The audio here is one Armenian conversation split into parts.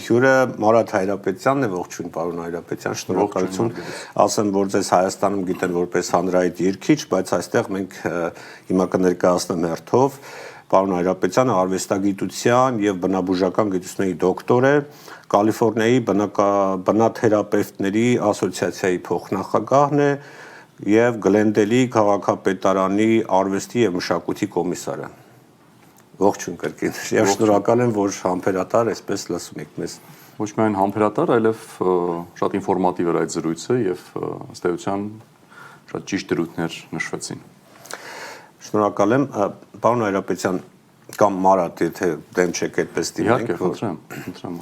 հյուրը Մարատ Հայրապետյանն է, ողջույն պարոն Հայրապետյան, շնորհակալություն, ասեմ, որ ձեզ Հայաստանում գիտեն որպես հանրայիտ երգիչ, բայց այստեղ մենք հիմա կներկայացնեմ հերթով պարոն Հայրապետյանը արվեստագիտության եւ բնաբուժական գիտությունների դոկտոր է, Կալիֆոռնիայի բնաթերապևտների ասոցիացիայի փոխնախագահն է եւ Գլենդելի քաղաքապետարանի արվեստի եւ մշակույթի կոմիսարը։ Ողջույն կրկին եւ շնորհակալ եմ, որ համբերատար այսպես լսում եք մեզ։ Ոչ միայն համբերատար, այլև շատ ինֆորմատիվ էր այդ զրույցը եւ ըստ էության շատ ճիշտ դրույթներ նշվեցին։ Շնորհակալ եմ, պարոն Հայրապետյան, կամ Մարատ, եթե դեմ չեք այդպես դիմենք։ Իհարկե, խնդրեմ։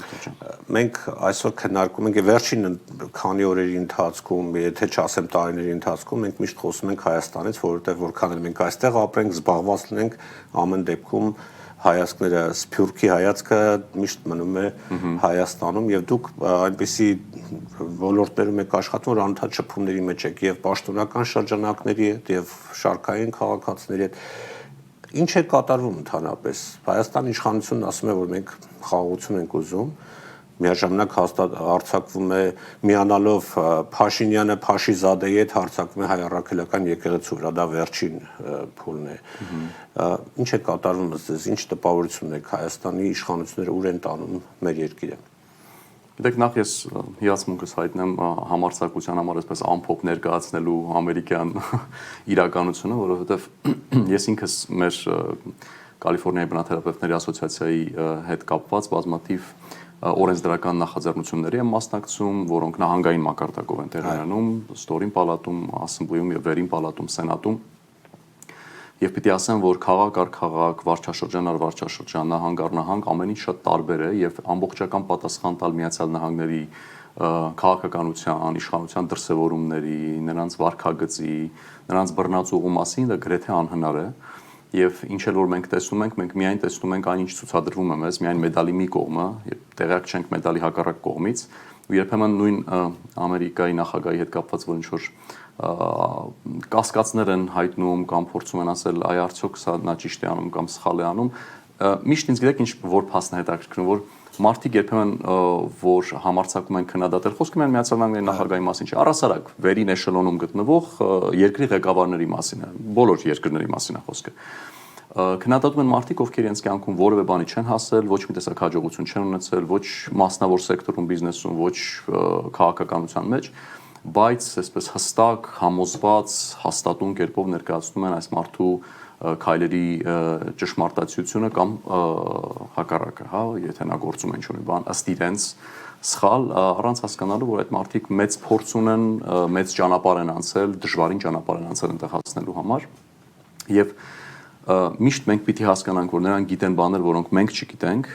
Մենք այսօր քննարկում ենք վերջին քանի օրերի ընթացքում, եթե չասեմ տարիների ընթացքում, մենք միշտ խոսում ենք Հայաստանից, որովհետև որքան էլ մենք այստեղ ապրենք, զբաղված լինենք, ամեն դեպքում հայացքները, Սփյուռքի հայացքը միշտ մնում է Հայաստանում եւ դուք այնպիսի ոլորտներում եք աշխատում, որ անընդհատ շփումների մեջ եք եւ պաշտոնական շրջանակների հետ եւ շարքային քաղաքացիների հետ։ Ինչ է կատարվում ընդհանրապես։ Հայաստան իշխանությունն ասում է, որ մենք խաղաղություն ենք ուզում, միաժամանակ հարձակվում է միանալով Փաշինյանը Փաշիզադեի հետ հարձակվում է հայ առաքելական եկեղեցու վրա, դա վերջին փուլն է։ Ինչ է կատարվում ըստ ձեզ, ինչ տպավորություն եք Հայաստանի իշխանությունները ուր են տանում մեր երկիրը։ Գիտեք, նախ ես հիացմունքս հայտնեմ համարձակության համար այսպես ամփոփ ներկայացնելու ամերիկյան իրականությունը, որովհետև ես ինքս մեր Կալիֆոռնիայի բնաթերապևտների ասոցիացիայի հետ կապված բազմաթիվ օրենսդրական նախաձեռնությունների եմ մասնակցում, որոնք նահանգային մակարդակով են տեղի ունենում, ստորին պալատում, ասեմբլեում եւ վերին պալատում, սենատում։ Եվ պիտի ասեմ, որ քաղաք առ քաղաք, վարչաշրջան առ վարչաշրջան, նահանգ առ նահանգ ամեն ինչ շատ տարբեր է եւ ամբողջական պատասխան տալ Միացյալ Նահանգների քաղաքականության, իշխանության դրսևորումների, նրանց վարքագծի, նրանց բռնածուղու մասին դա գրեթե անհնար է։ Եվ ինչ էլ որ մենք տեսնում ենք, մենք միայն տեսնում ենք այն ինչ ցուցադրվում է մեզ, միայն մեդալի մի կողմը, եւ տեղյակ չենք մեդալի հակառակ կողմից։ Ու երբեմն նույն Ամերիկայի նախագահի հետ կապված որ ինչ որ կասկածներ են հայտնում կամ փորձում են ասել այ արդյոք սա նա ճիշտ է անում կամ սխալ է անում, միշտ ինձ գիտեք ինչ որ փաստն է հետաքրքրում, որ մարդիկ երբեմն որ համարձակում են քննադատել, խոսքը միայն Միացյալ Նահանգների նախագահի մասին չէ, առասարակ վերին էշելոնում գտնվող երկրի ղեկավարների մասին է, բոլոր երկրների մասին է խոսքը։ Քննադատում են մարդիկ, ովքեր իրենց կյանքում որևէ բանի չեն հասել, ոչ մի տեսակ հաջողություն չեն ունեցել, ոչ մասնավոր սեկտորում, բիզնեսում, ոչ քաղաքականության մեջ, բայց այսպես հստակ, համոզված, հաստատուն կերպով ներկայացնում են այս մարդու քայլերի ճշմարտացիությունը կամ հակառակը, հա, եթե նա գործում է ինչ-որ բան ըստ իրենց սխալ, առանց հասկանալու, որ այդ մարդիկ մեծ փորձ ունեն, մեծ ճանապարհ են անցել, դժվարին ճանապարհ են անցել այնտեղ հասնելու համար, եւ միշտ մենք պիտի հասկանանք, որ նրանք գիտեն բաներ, որոնք մենք չգիտենք,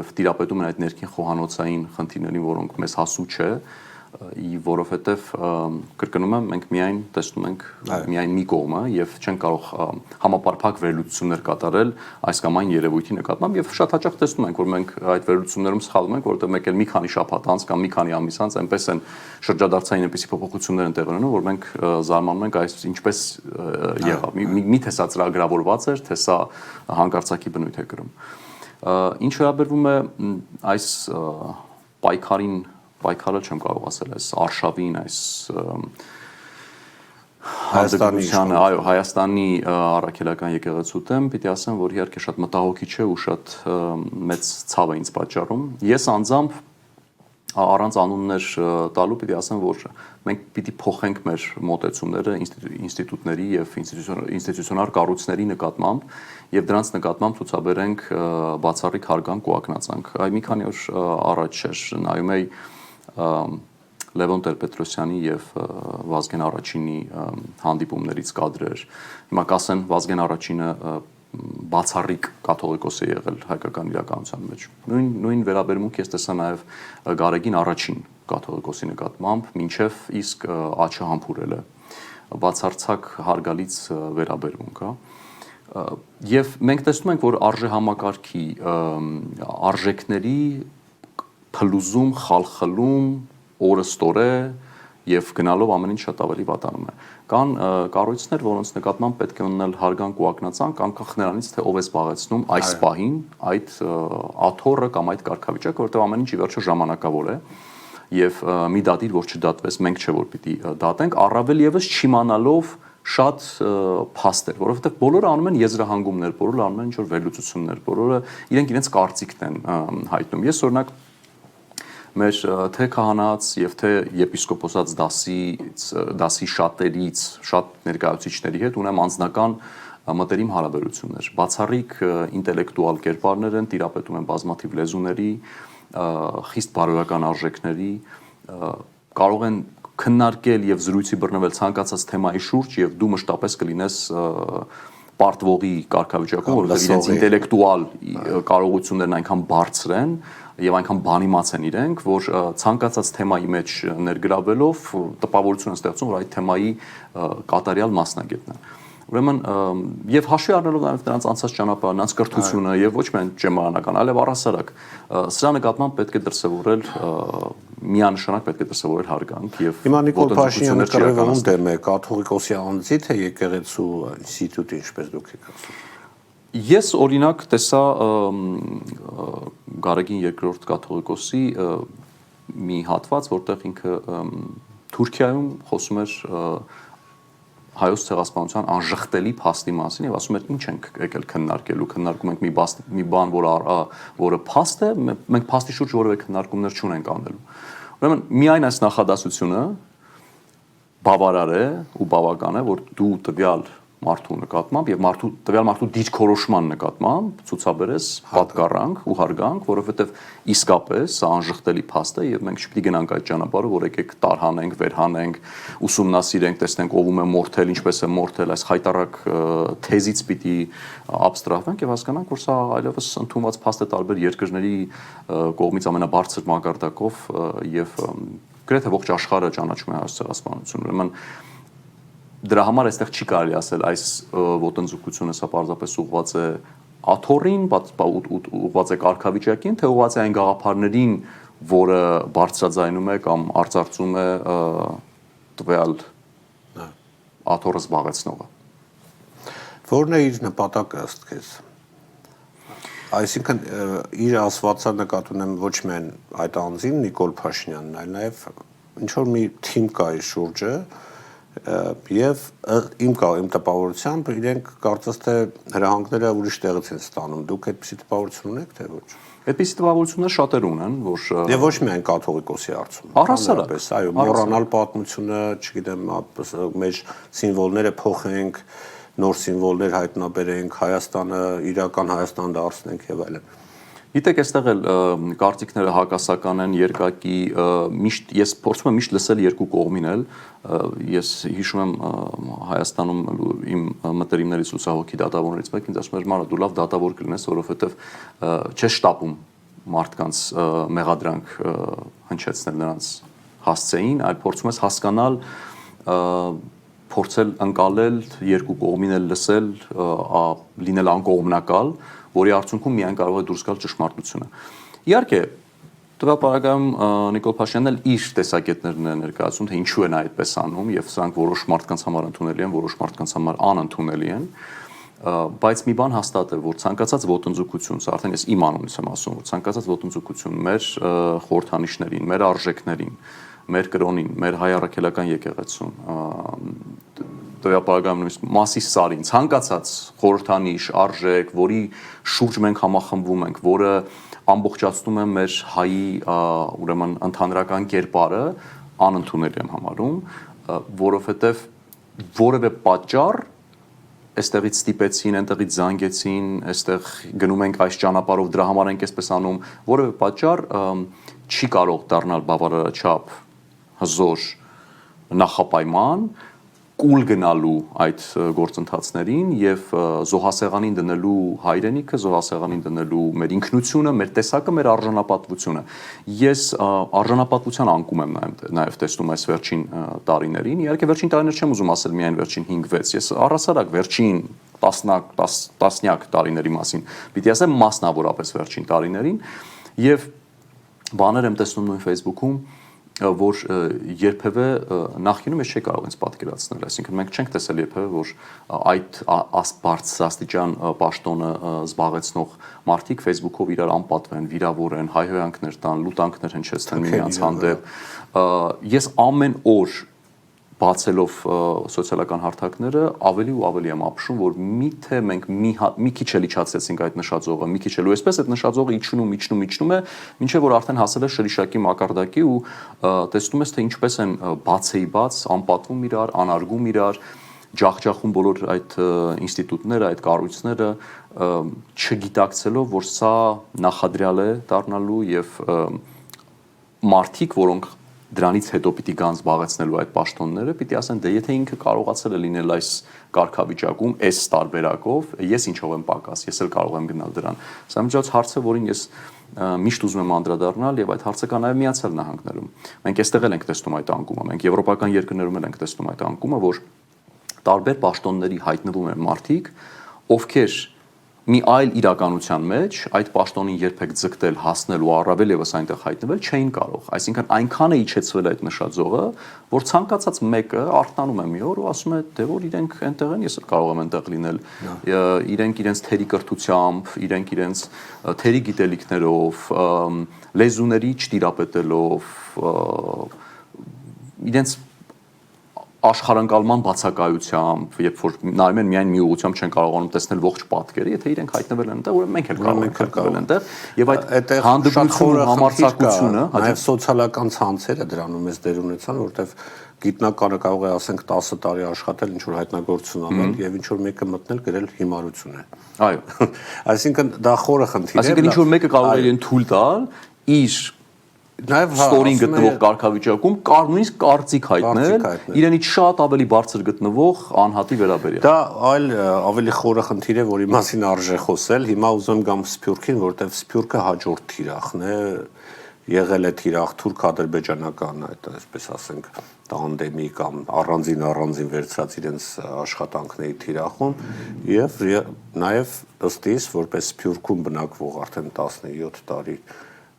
եւ տիրապետում են այդ ներքին խոհանոցային խնդիրներին, որոնք մեզ հասու չէ, որովհետև կրկնում եմ, մենք միայն տեսնում ենք միայն մի կողմը եւ չենք կարող համապարփակ վերլուծություններ կատարել այս կամ այն երևույթի նկատմամբ եւ շատ հաճախ տեսնում ենք, որ մենք այդ վերլուծություններում սխալվում ենք, որովհետեւ մեկ էլ մի քանի շաբաթ անց կամ մի քանի ամիս անց այնպես են շրջադարձային այնպիսի փոփոխություններ են տեղի ունենում, որ մենք զարմանում ենք այս ինչպես եղավ, միթե սա ծրագրավորված էր, թե սա հանկարծակի բնույթ է կրում։ Ինչ վերաբերվում է այս պայքարը չեմ կարող ասել, այս արշավին, այս Հայաստանի, այո, Հայաստանի առաքելական եկեղեցու դեմ, պիտի ասեմ, որ իհարկե շատ մտահոգիչ է ու շատ մեծ ցավ է ինձ պատճառում։ Ես անձամբ առանց անուններ տալու պիտի ասեմ, որ մենք պիտի փոխենք մեր մոտեցումները ինստիտուտների եւ ինստիտուցիոնալ կառույցների նկատմամբ եւ դրանց նկատմամբ ցուցաբերենք բացառիկ հարգանք ու ակնածանք։ Այ մի քանի օր առաջ էր նայում էի Լևոն Տեր-Պետրոսյանի եւ Վազգեն Արաչինի հանդիպումներից կադրեր։ Հիմա կասեն Վազգեն Արաչինը բացառիկ կաթողիկոս է եղել հայկական իրականության մեջ։ Նույն վերաբերմունք ես տեսա նաեւ Գարեգին առաջին կաթողիկոսի նկատմամբ, մինչեւ իսկ աչը համբուրել է։ Բացարձակ հարգալից վերաբերմունք, հա։ Եվ մենք տեսնում ենք, որ արժեհամակարգի արժեքների փլուզում, խալխլում, օրըստորե եւ գնալով ամեն ինչ շատ ավելի վատանում է։ կան կառույցներ, որոնց նկատմամբ պետք է ունենալ հարգանք ու ակնածանք, անկախ նրանից, թե ով է զբաղեցնում այս պահին այդ աթոռը կամ այդ կարգավիճակը, որտեղ ամեն ինչ ի վերջո ժամանակավոր է եւ մի դատիր, որ չդատվես, մենք չէ որ պիտի դատենք, առավել եւս չիմանալով շատ փաստեր, որովհետեւ բոլորը անում են եզրահանգումներ, բոլորը անում են ինչ որ վերլուծություններ, բոլորը իրենց կարծիքն են հայտնում։ Ես օրինակ մեր թե քահանաց եւ թե եպիսկոպոսած դասի շատերից, շատ ներկայացուցիչների հետ ունեմ անձնական մտերիմ հարաբերություններ։ Բացառիկ ինտելեկտուալ կերպարներ են, տիրապետում են բազմաթիվ լեզուների, խիստ բարոյական արժեքների, կարող են քննարկել եւ զրույցի բռնվել ցանկացած թեմայի շուրջ եւ դու մշտապես կլինես պարտվողի կարգավիճակում, որովհետեւ իրենց ինտելեկտուալ կարողություններն այնքան բարձր են եւ այնքան բանիմաց են իրենք, որ ցանկացած թեմայի մեջ ներգրավելով տպավորություն են ստեղծում, որ այդ թեմայի կատարյալ մասնագետն են։ Ուրեմն եւ հաշվի առնելով նաեւ նրանց անցած ճանապարհը, նրանց կրթությունը եւ ոչ միայն ճեմարանական, այլև առհասարակ սրա նկատմամբ պետք է դրսեւորել միանշանակ պետք է դրսեւորել հարգանք եւ Հիմա Նիկոլ Փաշինյանը կռևում դեմ է կաթողիկոսի անձի թե եկեղեցու ինստիտուտի, ինչպես դուք եք ասում։ Ես օրինակ տեսա Գարեգին II կաթողիկոսի մի հատված, որտեղ ինքը Թուրքիայում խոսում էր հայոց ցեղասպանության անժխտելի փաստի մասին եւ ասում էր ինչ ենք եկել քննարկելու, քննարկում ենք մի բան, որը փաստ է, մենք փաստի շուրջ որևէ քննարկումներ չունենք անելու։ Ուրեմն միայն այս նախադասությունը բավարար է ու բավական է, որ դու տվյալ մարդու նկատմամբ եւ տվյալ մարդու դիրքորոշման նկատմամբ ցուցաբերես պատկառանք ու հարգանք, որովհետեւ իսկապես սա անժխտելի փաստ է եւ մենք չպիտի գնանք այդ ճանապարհը, որ եկեք տարհանենք, վերհանենք, ուսումնասիրենք, տեսնենք ով ում է մորթել, ինչպես է մորթել, այս խայտարակ թեզից պիտի աբստրահվենք եւ հասկանանք, որ սա այլևս ընդունված փաստ է տարբեր երկրների կողմից ամենաբարձր մակարդակով եւ գրեթե ողջ աշխարհը ճանաչում է հայոց ցեղասպանությունը։ Ուրեմն դրա համար այստեղ չի կարելի ասել այս ոտնձգությունը սա պարզապես ուղղված է աթոռին, ուղղված է կարգավիճակին, թե ուղղված է այն գաղափարներին, որը բարձրաձայնում է կամ արծարծում է տվյալ աթոռը զբաղեցնողը։ Որն է իր նպատակը ըստ քեզ։ Այսինքն իր ասվածը նկատի ունեմ ոչ միայն այդ անձին Նիկոլ Փաշինյանն, այլ նաև ինչ որ մի թիմ կա իր շուրջը եւ իմ տպավորությամբ իրենք կարծես թե հրահանգները ուրիշ տեղից են ստանում։ Դուք այդպիսի տպավորություն ունեք թե ոչ։ Այդպիսի տպավորություններ շատեր ունեն, որ եւ ոչ միայն կաթողիկոսի հարցում։ Առհասարակ, այո, մոռանալ պատմությունը, չգիտեմ, մեր սիմվոլները փոխենք, նոր սիմվոլներ հայտնաբերենք, Հայաստանը իրական Հայաստան դարձնենք եւ այլն։ Գիտեք, այստեղ էլ կարծիքները հակասական են, երկակի, միշտ ես փորձում եմ միշտ լսել երկու կողմին էլ, ես հիշում եմ Հայաստանում իմ մտերիմներից լուսահոգի դատավորներից մեկն ինձ ասում էր՝ «Մանա, դու լավ դատավոր կլինես, որովհետև չես շտապում մարդկանց մեղադրանք հնչեցնել նրանց հասցեին, այլ փորձում ես հասկանալ, փորձել ընկալել, երկու կողմին էլ լսել, լինել անկողմնակալ, որի արդյունքում միայն կարող է դուրս գալ ճշմարտությունը։ Իհարկե, տվյալ պարագայում Նիկոլ Փաշինյանն էլ իր տեսակետներն է ներկայացնում, թե ինչու է նա այդպես անում, եւ սրանք որոշ մարդկանց համար ընդունելի են, որոշ մարդկանց համար անընդունելի են, բայց մի բան հաստատ է, որ ցանկացած ոտնձգություն, սա արդեն ես իմ անունից եմ ասում, որ ցանկացած ոտնձգություն մեր խորհրդանիշներին, մեր արժեքներին, մեր կրոնին, մեր հայ առաքելական եկեղեցուն, տվյալ պարագայում նույնիսկ Մասիս Սարին, ցանկացած խորհրդանիշ, արժեք, որի շուրջ մենք համախմբվում ենք, որը ամբողջացնում է մեր հայի ուրեմն ընդհանրական կերպարը, անընդունելի եմ համարում, որովհետև որևէ պատճառ այստեղից ստիպեցին, այնտեղից զանգեցին, այստեղ գնում ենք այս ճանապարհով, դրա համար ենք այսպես անում, որևէ պատճառ չի կարող դառնալ բավարարաչափ հզոր նախապայման կուլ գնալու այդ գործընթացներին եւ զոհասեղանին դնելու հայրենիքը, զոհասեղանին դնելու մեր ինքնությունը, մեր տեսակը, մեր արժանապատվությունը։ Ես արժանապատվության անկում եմ նաեւ տեսնում այս վերջին տարիներին։ Իհարկե վերջին տարիներ չեմ ուզում ասել միայն վերջին 5-6, ես առհասարակ վերջին տասնյակ տարիների մասին պիտի ասեմ մասնավորապես վերջին տարիներին եւ բաներ եմ տեսնում նույն Facebook-ում որ երբևէ նախինում ես չի կարող ինձ պատկերացնել, այսինքն մենք չենք տեսել երբևէ, որ այդ բարձրաստիճան պաշտոնը զբաղեցնող մարդիկ Facebook-ով իրար անպատվեն, վիրավորեն, հայհոյանքներ տան, լուտանքներ հնչեցնեն միմյանց հանդեպ։ Ես ամեն օր բացելով սոցիալական հարթակները ավելի ու ավելի եմ ապշում, որ միթե մենք մի քիչ էլ իջացրեցինք այդ նշաձողը, մի քիչ էլ ու այսպես այդ նշաձողը իջնում է, մինչև որ արդեն հասել է շրիշակի մակարդակի ու տեսնում ես թե ինչպես են բացեի բաց անպատվում իրար, անարգում իրար, ջախջախում բոլոր այդ ինստիտուտները, այդ կառույցները, չգիտակցելով, որ սա նախադրյալ է դառնալու եւ մարդիկ, որոնք դրանից հետո պիտի գան զբաղեցնելու այդ պաշտոնները, պիտի ասեն, դե եթե ինքը կարողացել է լինել այս կարգավիճակում, այս տարբերակով, ես ինչով եմ պակաս, ես էլ կարող եմ գնալ դրան։ Սա միջոց հարց է, որին ես միշտ ուզում եմ անդրադառնալ եւ այդ հարցը կա նաեւ Միացյալ Նահանգներում։ Մենք այստեղ էլ ենք տեսնում այդ անկումը, մենք եվրոպական երկրներում էլ ենք տեսնում այդ անկումը, որ տարբեր պաշտոնների հայտնվում են մարդիկ, ովքեր մի այլ իրականության մեջ այդ պաշտոնին երբեք ձգտել, հասնել ու առավել եւս այնտեղ հայտնվել չէին կարող։ Այսինքն այնքան է իջեցվել այդ նշաձողը, որ ցանկացած մեկը արտանում է մի օր ու ասում է, դե որ իրենք այնտեղ են, ես էլ կարող եմ այնտեղ լինել։ Իրենք իրենց թերի կրթությամբ, իրենք իրենց թերի գիտելիքներով, լեզուների չտիրապետելով, իրենց աշխարհընկալման բացակայությամբ, երբ որ նայում են միայն մի ուղղությամբ չեն կարողանում տեսնել ողջ պատկերը, եթե իրենք հայտնվել են այնտեղ, ուրեմն մենք էլ կարող ենք հայտնվել այնտեղ, եւ այդ հանդգնությունը, համարձակությունը, նաև սոցիալական ցանցերը դրանում էս դեր ունեցան, որովհետեւ գիտնականը կարող է ասենք 10 տարի աշխատել, ինչ որ հայտնագործություն անել եւ ինչ որ մեկը մտնել գրել հիմարություն է։ Այո։ Այսինքն դա խորը խնդիր է։ Այսինքն ինչ որ մեկը կարող է իրեն թույլ տալ իր նաև ստորին գտնվող կարգավիճակում նույնիսկ կարծիք հայտնել իրենից շատ ավելի բարձր գտնվող անհատի վերաբերյալ։ Դա ավելի խորը խնդիր է, որի մասին արժե խոսել։ Հիմա ուզում գամ Սփյուռքին, որտեղ Սփյուռքը հաջորդ թիրախն է, եղել է թիրախ թուրք-ադրբեջանական, այդ այսպես ասենք, տանդեմի կամ առանձին վերցրած իրենց աշխատանքների թիրախում եւ նաև ըստ իս որպես Սփյուռքում բնակվող արդեն 17 տարի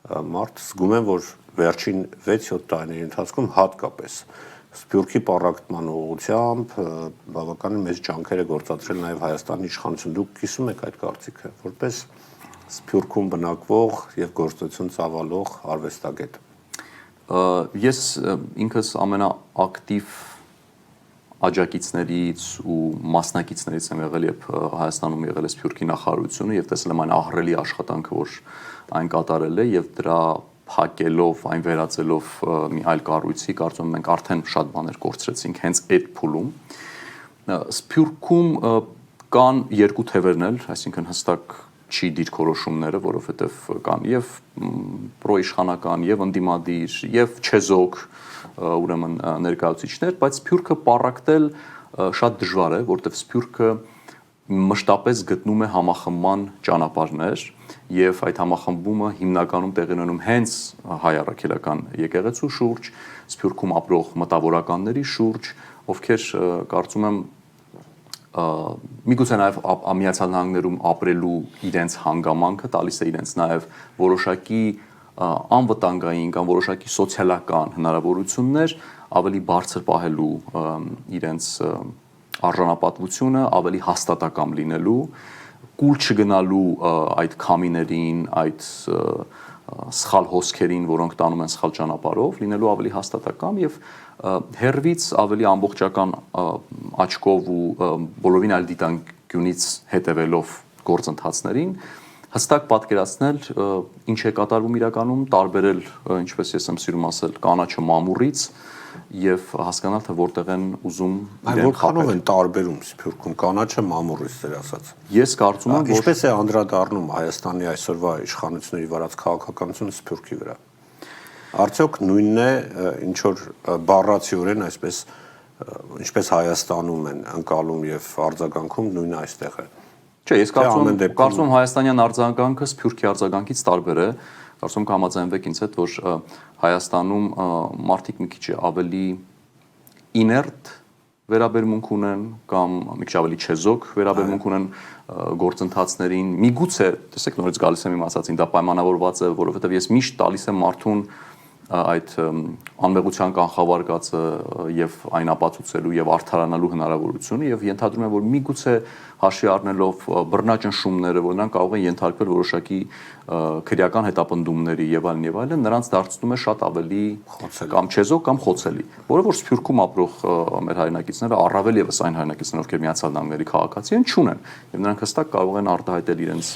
մարդ զգում եմ, որ վերջին 6-7 տարիների ընթացքում հատկապես Սփյուռքի պառակտման ուղղությամբ բավականին մեծ ջանքեր է գործադրել նաև Հայաստանի իշխանությունը։ Դուք կիսում եք այդ կարծիքը, որպես Սփյուռքում բնակվող եւ գործունեություն ծավալող արվեստագետ։ Ես ինքս ամենաակտիվ աջակիցներից ու մասնակիցներից եմ եղել, երբ Հայաստանում եղել է Սփյուռքի նախարարությունը եւ տեսել եմ այն ահռելի աշխատանքը, որ այն կատարել է եւ դրա փակելով, այն վերածելով մի այլ կառույցի, կարծում եմ մենք արդեն շատ բաներ կորցրեցինք հենց այդ փուլում։ Սփյուռքում կան երկու թևերն էլ, այսինքն հստակ չի դիրքորոշումները, որովհետեւ կան եւ պրոիշխանական եւ ընդդիմադիր եւ չեզոք ուրեմն ներկայացուցիչներ, բայց Սփյուռքը պառակտել շատ դժվար է, որովհետեւ Սփյուռքը մշտապես գտնում է համախմբման ճանապարհներ եւ այդ համախմբումը հիմնականում տեղի ունենում հենց հայ առաքելական եկեղեցու շուրջ, Սփյուռքում ապրող մտավորականների շուրջ, ովքեր կարծում եմ միգուցե նաեւ Միացյալ Նահանգներում ապրելու իրենց հանգամանքը տալիս է իրենց նաեւ որոշակի անվտանգային կամ որոշակի սոցիալական հնարավորություններ ավելի բարձր պահելու իրենց արժանապատվությունը, ավելի հաստատակամ լինելու, կուլ չգնալու այդ քամիներին, այդ սխալ հոսքերին, որոնք տանում են սխալ ճանապարհով, լինելու ավելի հաստատակամ եւ հերվից ավելի ամբողջական աչքով ու բոլորին այլ դիտանկյունից հետևելով գործընթացներին հստակ պատկերացնել ինչ է կատարվում իրականում, տարբերել, ինչպես ես եմ սիրում ասել, կանաչը մամուռից եւ հասկանալ թե որտեղ են ուզում իրենք որքանով են տարբերում Սփյուռքում կանաչը մամուռից դեր ասած։ Ես կարծում եմ, որ ինչպես է անդրադառնում Հայաստանի այսօրվա իշխանությունների վարած քաղաքականությունը Սփյուռքի վրա։ Արդյոք նույնն է, ինչ որ բառացիորեն այսպես ինչպես Հայաստանում են ընկալում եւ արձագանքում, նույնը այստեղ է։ Չէ, ես կարծում եմ հայաստանյան արձագանքը Սփյուռքի արձագանքից տարբեր է։ Կարծում կհամաձայնվեք ինձ հետ, որ Հայաստանում մարդիկ մի քիչ ավելի իներտ վերաբերմունք ունեն կամ մի քիչ ավելի չեզոք վերաբերմունք ունեն գործընթացներին։ Միգուցե, տեսեք նորից գալիս եմ իմ ասածին, դա պայմանավորված է, որովհետև ես միշտ տալիս եմ մարդուն այդ անմեղության կանխավարկածը եւ այն ապացուցելու եւ արդարանալու հնարավորությունը եւ ենթադրում եմ որ միգուցե հաշվի առնելով բռնաճնշումները, որ նրանք կարող են ենթարկվել որոշակի քրեական հետապնդումների եւ այլն, նրանց դարձնում է շատ ավելի կամ չեզոք կամ խոցելի, որը որ Սփյուռքում ապրող մեր հայրենակիցները առավել եւս այն հայրենակիցները, ովքեր Միացյալ Նահանգների քաղաքացի են, չունեն եւ նրանք հստակ կարող են արտահայտել իրենց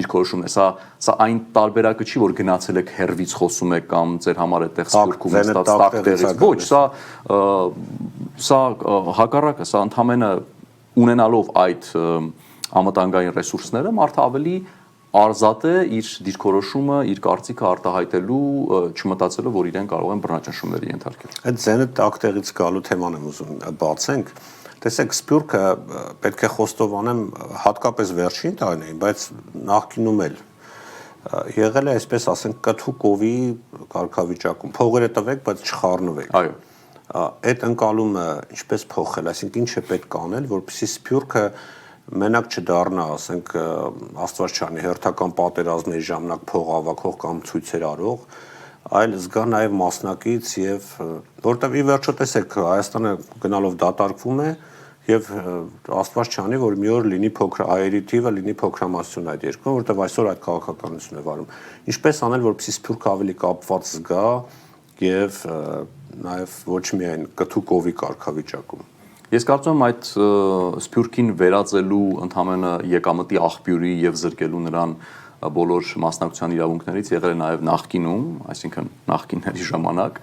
դիրքորոշումները։ Սա այն տարբերակը չի, որ գնացել եք հերվից խոսում եք կամ ձեր համար այդտեղ Սփյուռքում ստաց տակտեղից։ Ոչ, սա հակառակը, սա ընդհանրապես ունենալով այդ անվտանգային ռեսուրսները մարդը ավելի արզատ է իր դիրքորոշումը, իր կարծիքը արտահայտելու, չմտածելով, որ իրեն կարող են բռնաճնշումների ենթարկել։ Այդ ձենը տակտեղից գալու թեման եմ ուզում բացենք։ Տեսեք, Սփյուռքը պետք է խոստովանեմ հատկապես վերջին տարիներին, բայց նախկինում էլ եղել է, այսպես ասենք, կթուկովի կարգավիճակում։ Փողերը տվեք, բայց չխառնվեք։ Այո։ Այդ ընկալումը ինչպես փոխել, այսինքն ինչ է պետք անել, որպեսզի Սփյուռքը մենակ չդառնա, ասենք, Աստվածչյանի հերթական պատերազմների ժամանակ փող հավաքող կամ ցույցեր արող, այլ զգա նաև մասնակից եւ որտեւ ի վերջո տեսեք Հայաստանը գնալով դատարկվում է եւ Աստվածչյանի որ մի օր լինի փոքր հայերի թիվը լինի փոքրամասնություն այդ երկրում, որտեւ այսօր այդ քաղաքականությունն է վարում։ Ինչպես անել, որպեսզի Սփյուռքը ավելի կապված զգա եւ նաև ոչ միայն կթուկովի կարգավիճակում։ Ես կարծում եմ այդ Սփյուռքին վերածելու ընդհանրապես եկամտի աղբյուրի եւ զրկելու նրան բոլոր մասնակցության իրավունքներից եղել է նաև նախկինում, այսինքն նախկինների ժամանակ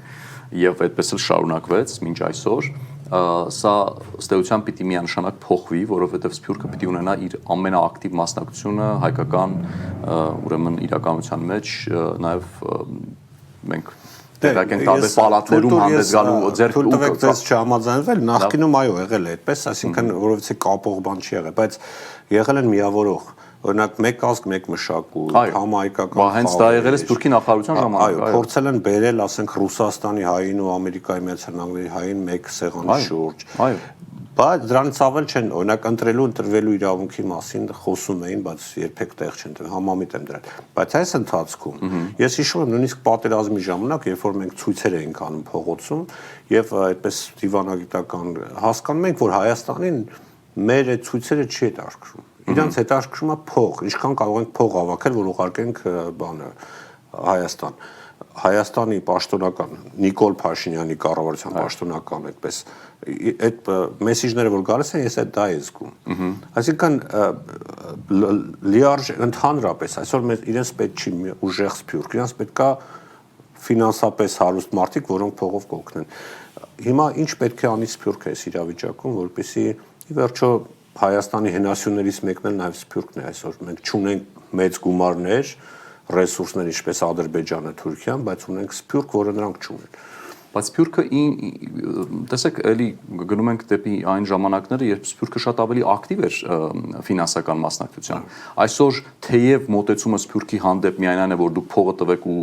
եւ այդպես էլ շարունակվեց մինչ այսօր։ Սա ըստ էության պիտի միանշանակ փոխվի, որովհետեւ Սփյուռքը պիտի ունենա իր ամենաակտիվ մասնակցությունը հայկական ուրեմն իրականության մեջ նաև մենք Դերակ են տարբեր պալատներում հանդես գալու ձեռք ու տվեք ձեզ չհամաձայնվել, նախկինում այո եղել է այդպես, այսինքն որովհետեւ կապող բան չի եղել, բայց եղել են միավորող, օրինակ մեկ ազգ, մեկ մշակույթ, համահայկական։ Հենց դա եղել է Սփյուռքի նախարարության ժամանակ։ Այո, փորձել են բերել, ասենք, Ռուսաստանի հային ու Ամերիկայի Միացյալ Նահանգների հային մեկ սեղանի շուրջ։ Այո։ Բայց դրանից ավել չեն, օրինակ ընտրվելու իրավունքի մասին խոսում էին, բայց երբեք տեղ չեն տվել, համամիտ եմ դրել։ Բայց այս ընթացքում ես հիշում եմ նույնիսկ պատերազմի ժամանակ, երբ որ մենք ցույցեր էինք անում փողոցում եւ այդպես դիվանագիտական հասկանում ենք, որ Հայաստանին մեր այդ ցույցերը չի հետաքրքրում։ Իրանց հետաքրքրում է փող, ինչքան կարող ենք փող հավաքել, որ ուղարկենք բանը Հայաստան։ Հայաստանի պաշտոնական Նիկոլ Փաշինյանի կառավարության պաշտոնական այդպես այդ մեսեջները որ գալիս են, ես այդ դա եմ զգում։ Այսինքն լիարժ ընդհանրապես այսօր մեզ իրենց պետք չի ուժեղ Սփյուռք, իրենց պետքա ֆինանսապես հարուստ մարդիկ, որոնք փողով կօգնեն։ Հիմա ինչ պետք է անի Սփյուռքը այս իրավիճակում, որպեսզի ի վերջո Հայաստանի հենասյուներից մեկն էլ նաև Սփյուռքն է այսօր։ Մենք չունենք մեծ գումարներ, ռեսուրսներ ինչպես Ադրբեջանը, Թուրքիան, բայց ունենք Սփյուռք, որը նրանք չունեն։ Բայց Սփյուռքը տեսեք, էլի գնում ենք դեպի այն ժամանակները, երբ Սփյուռքը շատ ավելի ակտիվ էր ֆինանսական մասնակցությամբ։ Այսօր թեև մոտեցումը Սփյուռքի հանդեպ միայն այն է, որ դուք փողը տվեք ու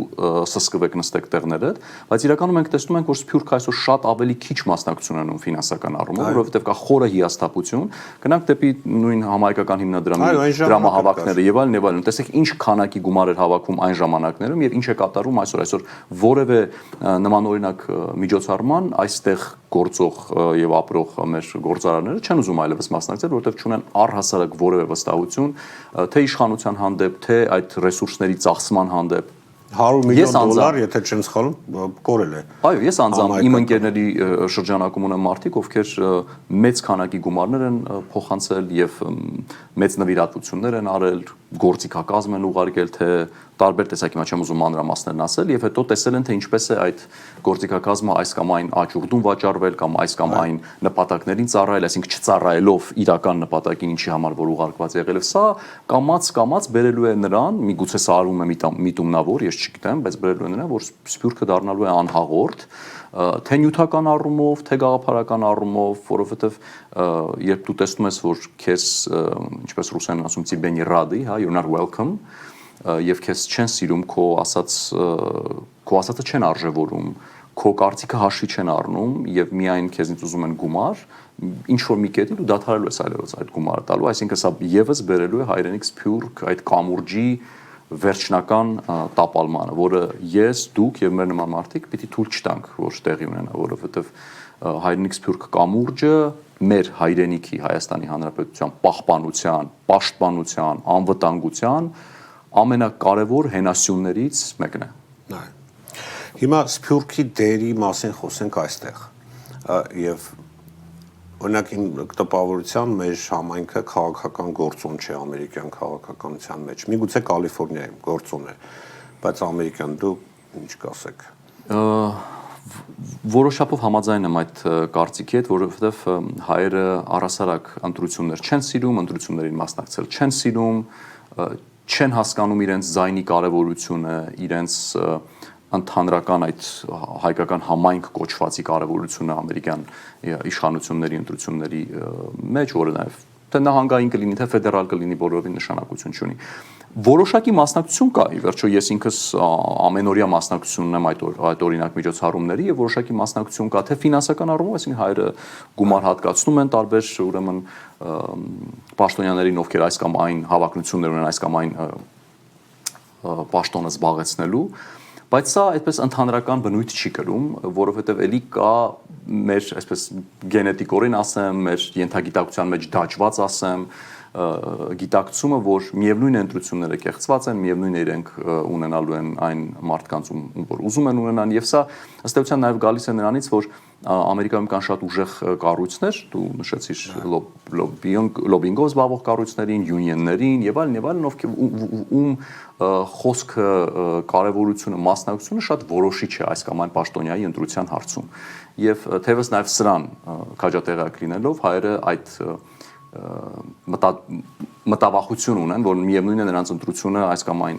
սսկվեք նստեք տեղներդ, բայց իրականում մենք տեսնում ենք, որ Սփյուռքը այսօր շատ ավելի քիչ մասնակցություն ունում ֆինանսական առումով, որովհետև կա խորը հիասթափություն։ Գնանք դեպի նույն համահայկական հիմնադրամի դրամահավաքները եւ այլն։ Տեսեք ինչ քանակի գումար էր հավաքում այն ժամանակներում եւ ինչ է կատարում այսօր որևէ նմանօրինակ միջոցառման այստեղ գործող եւ ապրող մեր գործարանները չեն ուզում այլևս մասնակցել, որովհետեւ չունեն առհասարակ որևէ վստահություն թե իշխանության հանդեպ, թե այդ ռեսուրսների ծախսման հանդեպ։ 100 միլիոն դոլար, եթե չեմ սխալվում, կորել է։ Այո, ես անձամբ իմ ընկերների շրջանակում ունեմ մարդիկ, ովքեր մեծ քանակի գումարներ են փոխանցել եւ մեծ նվիրատվություններ են արել, գործիքակազմ են ուղարկել, թե տարբեր տեսակի, չեմ ուզում մանրամասներն ասել, եւ հետո տեսել են, թե ինչպես է այդ գործիքակազմը այս կամ այն աճուրդում վաճառվել կամ այս կամ այն նպատակներին ծառայել, այսինքն չծառայելով իրական նպատակին, ինչի համար որ ուղարկված եղել է։ Սա կամած բերելու է նրան, միգուցե սա արվում է միտումնավոր, ես չգիտեմ, բայց բերելու է նրան, որ Սփյուռքը դառնալու է անհաղորդ, թե նյութական առումով, թե գաղափարական առումով, որովհետև երբ դու տեսնում ես, որ քեզ, ինչպես ռուսերեն ասում, тебе не рады, հա, you're not welcome, եւ քեզ չեն սիրում, քո ասածը չեն արժևորում, քո կարծիքը հաշվի չեն առնում եւ միայն քեզնից ուզում են գումար, ինչ որ մի կետի դու դադարելու ես այլևս այդ գումարը տալու, այսինքն սա եւս բերելու է հայրենիք Սփյուռք այդ կամուրջի վերջնական տապալմանը, որը ես, դուք եւ մեր նման մարդիկ պիտի թույլ չտանք, որ տեղի ունենա, որովհետեւ հայրենիք սփյուռք կամուրջը մեր հայրենիքի Հայաստանի Հանրապետության պահպանության, պաշտպանության, անվտանգության ամենակարևոր հենասյուններից մեկն է։ Հիմա սփյուռքի դերի մասին խոսենք այստեղ եւ օրինակ իմ տպավորության մեր համայնքը քաղաքական գործոն չէ ամերիկյան քաղաքականության մեջ։ Միգուցե Կալիֆոռնիայում գործոն է, բայց ամերիկյան դու ինչ կասեք։ Որոշապով համաձայն եմ այդ կարծիքի հետ, որովհետև հայերը առհասարակ ընտրություններ չեն սիրում, ընտրություններին մասնակցել չեն սիրում, չեն հասկանում իրենց ձայնի կարևորությունը, իրենց ընդհանրական այդ հայկական համայնք կոչվածի կարևորությունը ամերիկյան իշխանությունների ընտրությունների մեջ, որը նաև թե նահանգային կլինի, թե ֆեդերալ կլինի, բոլորովին նշանակություն չունի։ Որոշակի մասնակցություն կա, ի վերջո ես ինքս ամենօրյա մասնակցություն ունեմ այդ օրինակ միջոցառումների եւ որոշակի մասնակցություն կա, թե ֆինանսական առումով, այսինքն հայերը գումար հատկացնում են տարբեր ուրեմն պաշտոնյաներին, ովքեր այս կամ այն հավակնություններ ունեն, այս կամ այն պաշտոնը զբաղեցնելու, բայց սա այդպես ընդհանրական բնույթ չի կրում, որովհետև էլի կա մեր այսպես գենետիկորեն ասեմ, մեր ենթագիտակցության մեջ դաջված ասեմ, գիտակցումը, որ միևնույն է ընտրությունները կեղծված են, միևնույն է իրենք ունենալու են այն մարդկանց, որ ուզում են ունենան, եւ սա ըստ էության նաև գալիս է նրանից, որ Ամերիկայում կան շատ ուժեղ կառույցներ, դու նշեցիր լոբինգով զբաղվող կառույցներին, յունիոններին եւ այլն, ում խոսքը, կարևորությունը, մասնակցությունը շատ որոշիչ է այս կամ այն պաշտոնյայի ընտրության հարցում։ Եվ թեւս նաև սրան քաջատեղյակ լինելով հայերը այդ մտավախություն ունեն, որ միևնույն է նրանց ընտրությունը այս կամ այն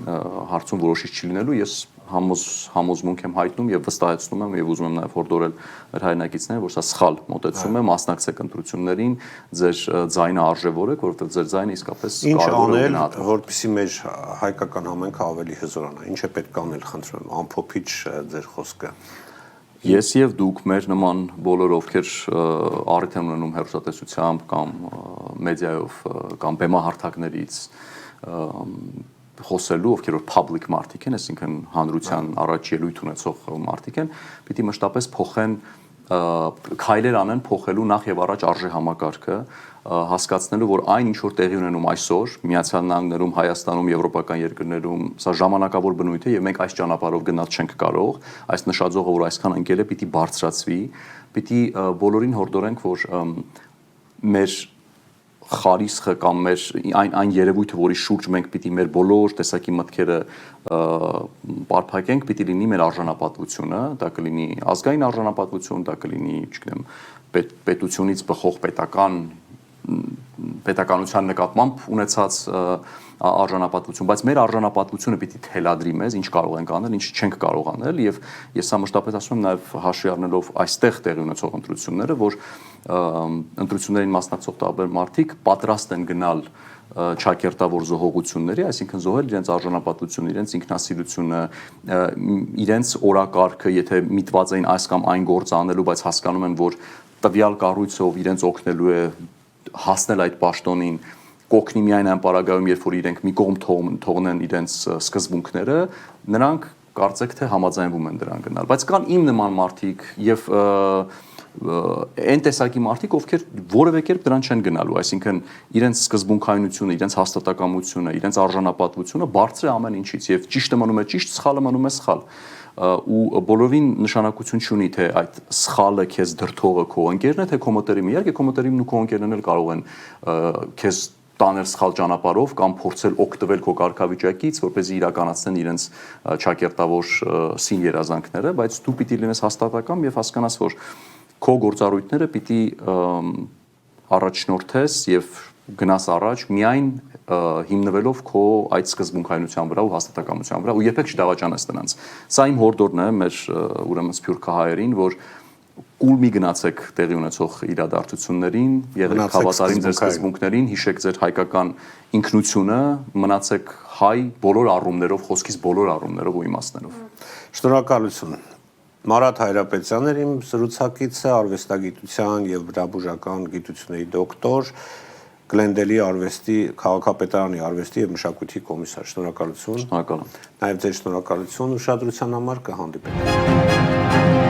հարցում որոշիչ չի լինելու, ես համոզմունք եմ հայտնում եւ վստահեցնում եմ եւ ուզում եմ նաեւ հորդորել մեր հայրենակիցներին, որ սա սխալ մոտեցում է, մասնակցեք ընտրություններին, ձեր ձայնը արժևորեք, որովհետեւ ձեր ձայնը իսկապես կարևոր է գնահատվում։ Որպեսզի մեր հայկական համայնքը ավելի հզորանա, ինչ է պետք անել, խնդրում, ամփոփիչ ձեր խոսքը։ Ես եւ դուք մեր նման բոլոր ովքեր առիթ են ունենում հեռուստատեսությամբ կամ մեդիայով կամ բեմահարթակներից խոսելու, ովքեր որ public մարդիկ են, այսինքն հանրության առաջ ելույթ ունեցող մարդիկ են, պիտի մշտապես փոխեն քայլեր անեն փոխելու նախ եւ առաջ արժե համակարգը, հասկացնելու, որ այն ինչ որ տեղի ունենում այսօր Միացյալ Նահանգներում, Հայաստանում, եվրոպական երկրներում, սա ժամանակավոր բնույթ է եւ մենք այս ճանապարհով գնալ չենք կարող, այս նշաձողը, որ այսքան ընկել է, պիտի բարձրացվի, պիտի բոլորին հորդորենք, որ մեր խարիսխը կամ մեր այն երևույթը, որի շուրջ մենք պիտի մեր բոլոր տեսակի մտքերը պարփակենք, պիտի լինի մեր արժանապատվությունը, դա կլինի ազգային արժանապատվություն, դա կլինի, չգիտեմ, պետությունից բխող պետականության նկատմամբ ունեցած արժանապատվություն, բայց մեր արժանապատվությունը պիտի թելադրի մեզ, ինչ կարող ենք անել, ինչ չենք կարող անել, եւ ես սա մշտապես ասում եմ նաեւ հաշվի առնելով այստեղ տեղի ունեցող ընտրությունները, որ ընտրություններին մասնակցող տարբեր մարդիկ պատրաստ են գնալ չակերտավոր զոհողությունների, այսինքն զոհել իրենց արժանապատվությունը, իրենց ինքնասիրությունը, իրենց օրակարգը, եթե միտված էին այս կամ այն գործ անելու, բայց հասկանում են, որ տվյալ կառույցով իրենց օգնելու է հասնել այդ պաշտոնին, կօգնի միայն այն պարագայում, երբ որ իրենք մի կողմ թողնեն իրենց սկզբունքները, նրանք կարծեք թե համաձայնվում են դրան գնալ, բայց կան իմ նման մարդիկ եւ այն տեսակի մարդիկ, ովքեր որևէ կերպ դրան չեն գնալու, այսինքն իրենց սկզբունքայնությունը, իրենց հաստատակամությունը, իրենց արժանապատվությունը բարձր է ամեն ինչից եւ ճիշտը մնում է ճիշտ, սխալը մնում է սխալ ու բոլորին նշանակություն չունի թե այդ սխալը քեզ դրթողը քո ընկերն է թե քո մտերիմը, իհարկե քո մտերիմն ու քո ընկերն էլ կարող են քեզ տանել սխալ ճանապարհով կամ փորձել օգտվել քո կարգավիճակից, որպեսզի իրականացնեն իրենց չակերտավոր սին երազանքները, բայց դու պիտի լինես հաստատակամ եւ հասկանաս, որ քո գործառույթները պիտի առաջնորդես եւ գնաս առաջ միայն հիմնվելով քո այդ սկզբունքայնության վրա ու հաստատակամության վրա ու երբեք չդավաճանես նրանց։ Սա իմ հորդորն է մեր ուրեմն սփյուռքահայերին, որ կուլ մի գնացեք տեղի ունեցող իրադարձություններին, եղեք հավատարիմ ձեր սկզբունքներին, հիշեք ձեր հայկական ինքնությունը, մնացեք հայ բոլոր առումներով, խոսքից բոլոր առումներով ու իմաստներով։ Շնորհակալություն։ Մարատ Հայրապետյանն իմ զրուցակիցը, արվեստագիտության եւ բրաբուժական գիտությունների դոկտոր, Գլենդելի արվեստի քաղաքապետարանի արվեստի եւ մշակույթի կոմիսար։ Շնորհակալություն։ Շնորհակալ եմ։ Նաեւ ձեր շնորհակալություն ուշադրության համար, կհանդիպենք։